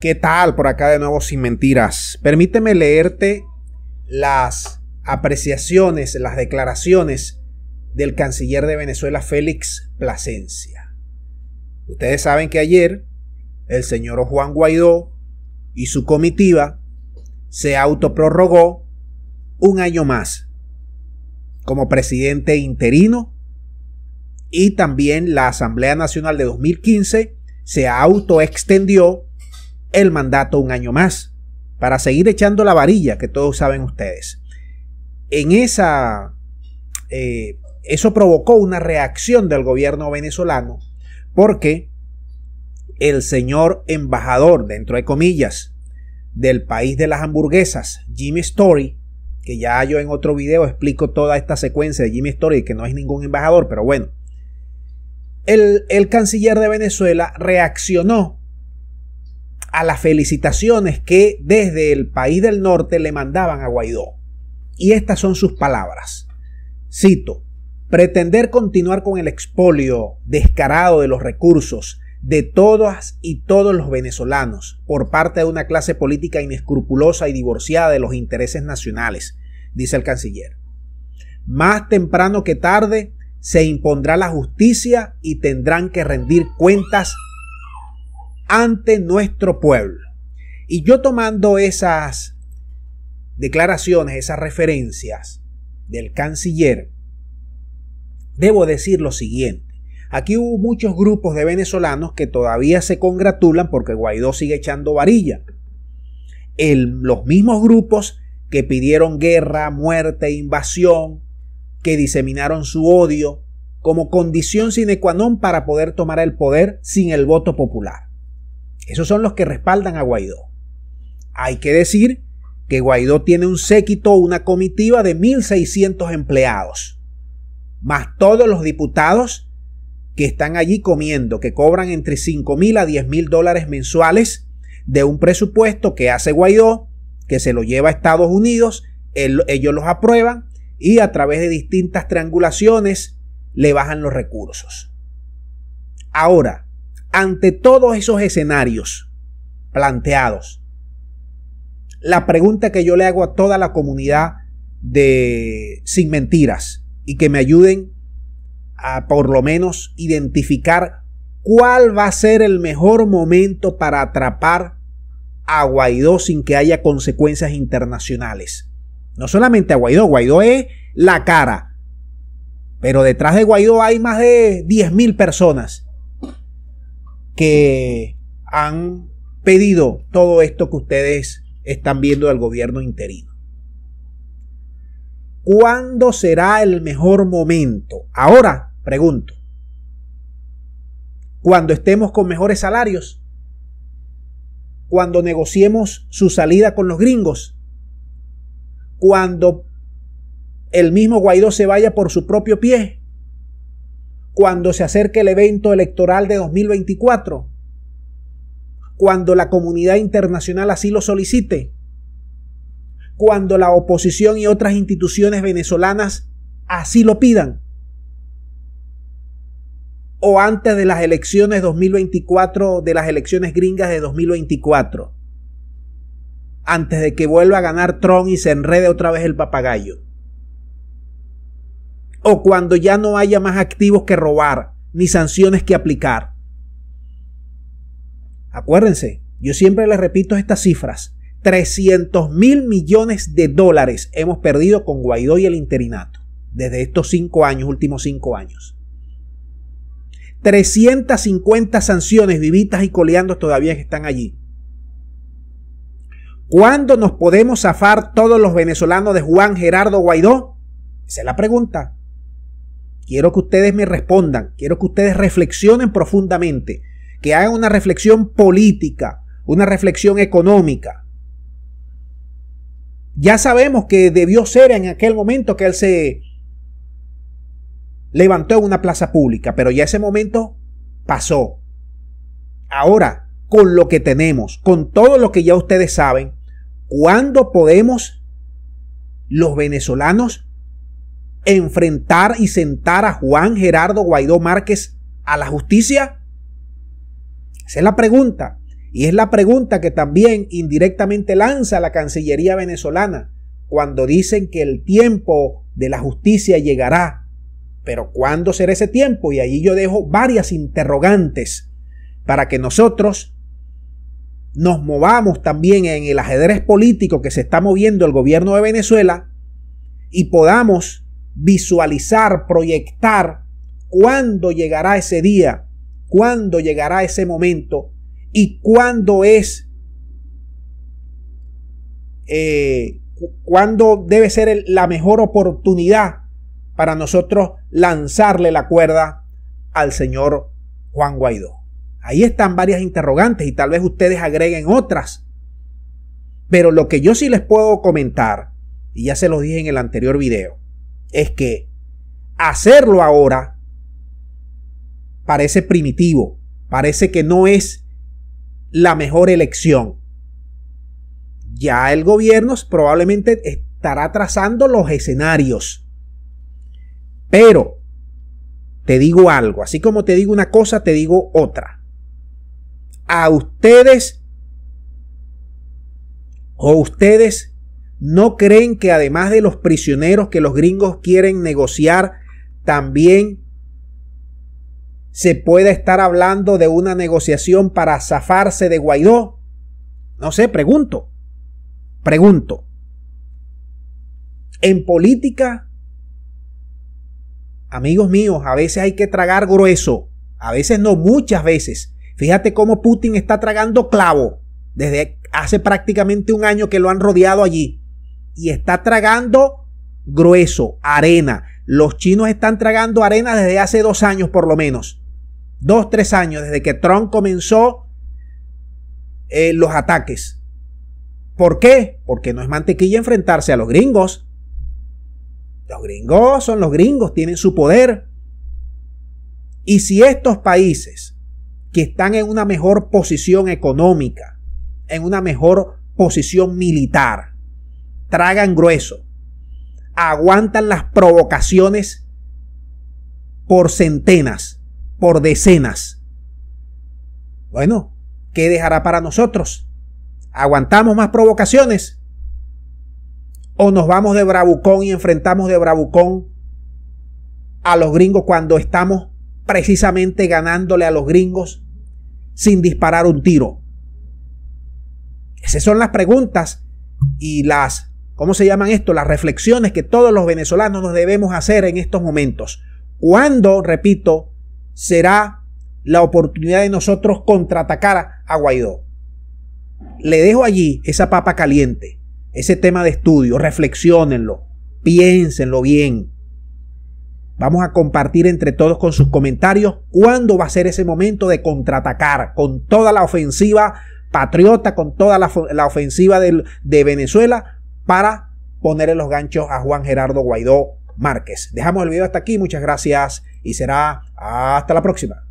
¿Qué tal? Por acá de nuevo Sin Mentiras. Permíteme leerte las apreciaciones, las declaraciones del canciller de Venezuela, Félix Plasencia. Ustedes saben que ayer el señor Juan Guaidó y su comitiva se autoprorrogó un año más como presidente interino, y también la Asamblea Nacional de 2015 se autoextendió el mandato un año más para seguir echando la varilla que todos saben ustedes. Eso provocó una reacción del gobierno venezolano, porque el señor embajador, dentro de comillas, del país de las hamburguesas, Jimmy Story, que ya yo en otro video explico toda esta secuencia de Jimmy Story, que no es ningún embajador, pero bueno, el canciller de Venezuela reaccionó a las felicitaciones que desde el país del norte le mandaban a Guaidó. Y estas son sus palabras. Cito: pretender continuar con el expolio descarado de los recursos de todas y todos los venezolanos por parte de una clase política inescrupulosa y divorciada de los intereses nacionales, dice el canciller. Más temprano que tarde se impondrá la justicia y tendrán que rendir cuentas ante nuestro pueblo. Y yo, tomando esas declaraciones, esas referencias del canciller, debo decir lo siguiente. Aquí hubo muchos grupos de venezolanos que todavía se congratulan porque Guaidó sigue echando varilla. Los mismos grupos que pidieron guerra, muerte, invasión, que diseminaron su odio como condición sine qua non para poder tomar el poder sin el voto popular. Esos son los que respaldan a Guaidó. Hay que decir que Guaidó tiene un séquito, una comitiva de 1.600 empleados, más todos los diputados que están allí comiendo, que cobran entre $5.000 a $10.000 mensuales de un presupuesto que hace Guaidó, que se lo lleva a Estados Unidos, ellos los aprueban y a través de distintas triangulaciones le bajan los recursos. Ahora, ante todos esos escenarios planteados, la pregunta que yo le hago a toda la comunidad de Sin Mentiras, y que me ayuden a por lo menos identificar cuál va a ser el mejor momento para atrapar a Guaidó sin que haya consecuencias internacionales. No solamente a Guaidó, Guaidó es la cara, pero detrás de Guaidó hay más de 10.000 personas que han pedido todo esto que ustedes están viendo del gobierno interino. ¿Cuándo será el mejor momento? Ahora, pregunto. ¿Cuando estemos con mejores salarios? ¿Cuando negociemos su salida con los gringos? ¿Cuando el mismo Guaidó se vaya por su propio pie? ¿Cuando se acerque el evento electoral de 2024? ¿Cuando la comunidad internacional así lo solicite? ¿Cuando la oposición y otras instituciones venezolanas así lo pidan? ¿O antes de las elecciones 2024, de las elecciones gringas de 2024? Antes de que vuelva a ganar Trump y se enrede otra vez el papagayo. ¿O cuando ya no haya más activos que robar, ni sanciones que aplicar? Acuérdense, yo siempre les repito estas cifras. 300.000 millones de dólares hemos perdido con Guaidó y el interinato desde estos 5 años, últimos 5 años. 350 sanciones vivitas y coleando todavía que están allí. ¿Cuándo nos podemos zafar todos los venezolanos de Juan Gerardo Guaidó? Esa es la pregunta. Quiero que ustedes me respondan, quiero que ustedes reflexionen profundamente, que hagan una reflexión política, una reflexión económica. Ya sabemos que debió ser en aquel momento que él se levantó en una plaza pública, pero ya ese momento pasó. Ahora, con lo que tenemos, con todo lo que ya ustedes saben, ¿cuándo podemos los venezolanos enfrentar y sentar a Juan Gerardo Guaidó Márquez a la justicia? Esa es la pregunta. Y es la pregunta que también indirectamente lanza la Cancillería venezolana cuando dicen que el tiempo de la justicia llegará. Pero ¿cuándo será ese tiempo? Y allí yo dejo varias interrogantes para que nosotros nos movamos también en el ajedrez político que se está moviendo el gobierno de Venezuela y podamos visualizar, proyectar cuándo llegará ese día, cuándo llegará ese momento y cuándo debe ser la mejor oportunidad para nosotros lanzarle la cuerda al señor Juan Guaidó. Ahí están varias interrogantes y tal vez ustedes agreguen otras. Pero lo que yo sí les puedo comentar, y ya se los dije en el anterior video, es que hacerlo ahora parece primitivo, parece que no es la mejor elección. Ya el gobierno probablemente estará trazando los escenarios. Pero te digo algo, así como te digo una cosa, te digo otra. A ustedes no creen que además de los prisioneros que los gringos quieren negociar, también se pueda estar hablando de una negociación para zafarse de Guaidó. No sé, pregunto. En política, amigos míos, a veces hay que tragar grueso. A veces no, muchas veces. Fíjate cómo Putin está tragando clavo desde hace prácticamente un año que lo han rodeado allí. Y está tragando grueso, arena. Los chinos están tragando arena desde hace 2 años por lo menos. 2, 3 años, desde que Trump comenzó los ataques. ¿Por qué? Porque no es mantequilla enfrentarse a los gringos. Los gringos son los gringos, tienen su poder. Y si estos países que están en una mejor posición económica, en una mejor posición militar, tragan grueso, aguantan las provocaciones por centenas, por decenas, bueno, ¿qué dejará para nosotros? ¿Aguantamos más provocaciones? ¿O nos vamos de bravucón y enfrentamos de bravucón a los gringos cuando estamos precisamente ganándole a los gringos sin disparar un tiro? Esas son las preguntas y las, ¿cómo se llaman esto? Las reflexiones que todos los venezolanos nos debemos hacer en estos momentos. ¿Cuándo, repito, será la oportunidad de nosotros contraatacar a Guaidó? Le dejo allí esa papa caliente, ese tema de estudio, reflexiónenlo, piénsenlo bien. Vamos a compartir entre todos con sus comentarios cuándo va a ser ese momento de contraatacar con toda la ofensiva patriota, con toda la ofensiva de Venezuela para ponerle los ganchos a Juan Gerardo Guaidó Márquez. Dejamos el video hasta aquí, muchas gracias y será hasta la próxima.